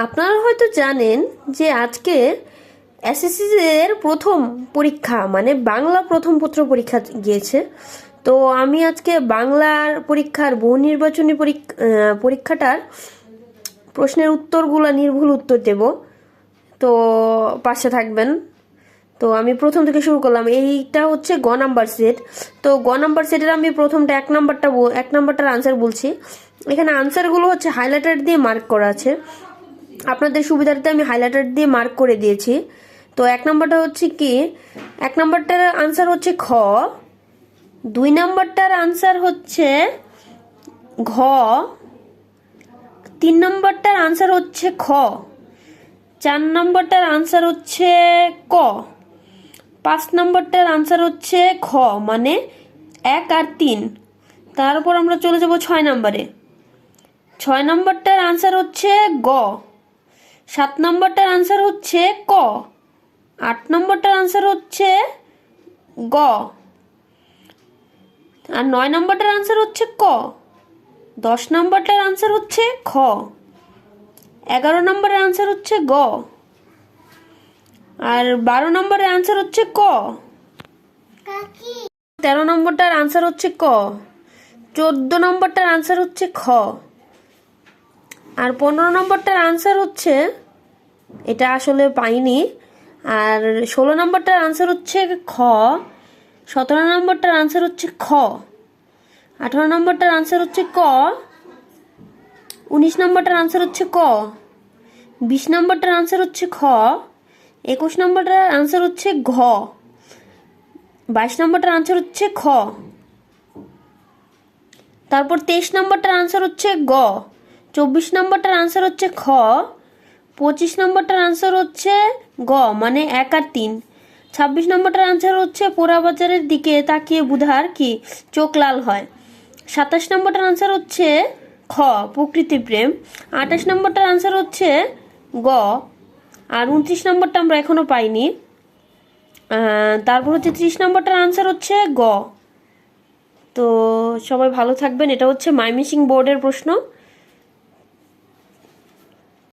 আপনারা হয়তো জানেন যে আজকে এসএসসি এর প্রথম পরীক্ষা মানে বাংলা প্রথম পত্র পরীক্ষা গিয়েছে। তো আমি আজকে বাংলার পরীক্ষার বহু নির্বাচনী পরীক্ষাটার প্রশ্নের উত্তরগুলো নির্ভুল উত্তর দেব। তো পাশে থাকবেন। তো আমি প্রথম থেকে শুরু করলাম। এইটা হচ্ছে গ নাম্বার সেট। তো গ নাম্বার সেটের আমি প্রথমটা এক নাম্বারটার আনসার বলছি। এখানে আনসারগুলো হচ্ছে হাইলাইটার দিয়ে মার্ক করা আছে। আপনাদের সুবিধার্থে আমি হাইলাইটার দিয়ে মার্ক করে দিয়েছি। তো এক নাম্বারটা হচ্ছে কি, এক নাম্বারটার আনসার হচ্ছে খ, 2 নাম্বারটার আনসার হচ্ছে ঘ, 3 নাম্বারটার আনসার হচ্ছে খ, 4 নাম্বারটার আনসার হচ্ছে ক, 5 নাম্বারটার আনসার হচ্ছে খ মানে 1 আর 3। তারপর আমরা চলে যাব 6 নাম্বারে। 6 নাম্বারটার আনসার হচ্ছে গ, 7 নাম্বারটার আনসার হচ্ছে ক, 8 নাম্বারটার আনসার হচ্ছে গ, আর 9 নাম্বারটার আনসার হচ্ছে ক, 10 নাম্বারটার আনসার হচ্ছে খ, 11 নম্বরের আনসার হচ্ছে গ, আর 12 নম্বরের আনসার হচ্ছে ক, 13 নম্বরটার আনসার হচ্ছে ক, 14 নম্বরটার আনসার হচ্ছে খ, আর 15 নম্বরটার আনসার হচ্ছে, এটা আসলে পাইনি, আর 16 নম্বরটার আনসার হচ্ছে খ, 17 নম্বরটার আনসার হচ্ছে খ, 18 নম্বরটার আনসার হচ্ছে ক, 19 নম্বরটার আনসার হচ্ছে ক, 20 নম্বরটার আনসার হচ্ছে খ, 21 নম্বরটার আনসার হচ্ছে ঘ, 22 নম্বরটার আনসার হচ্ছে খ, তারপর 23 নম্বরটার আনসার হচ্ছে গ, 24 নম্বরটার আনসার হচ্ছে খ, 25 নম্বরটার আনসার হচ্ছে গ মানে 1 আর 3, 26 নম্বরটার আনসার হচ্ছে পোড়া বাজারের দিকে তাকিয়ে বুধার কি চোখ লাল হয়, 27 নম্বরটার আনসার হচ্ছে খ প্রকৃতি প্রেম, 28 নম্বরটার আনসার হচ্ছে গ, আর 29 নম্বরটা আমরা এখনো পাইনি। তারপর হচ্ছে 30 নম্বরটার আনসার হচ্ছে গ। তো সবাই ভালো থাকবেন। এটা হচ্ছে ময়মনসিংহ বোর্ডের প্রশ্ন।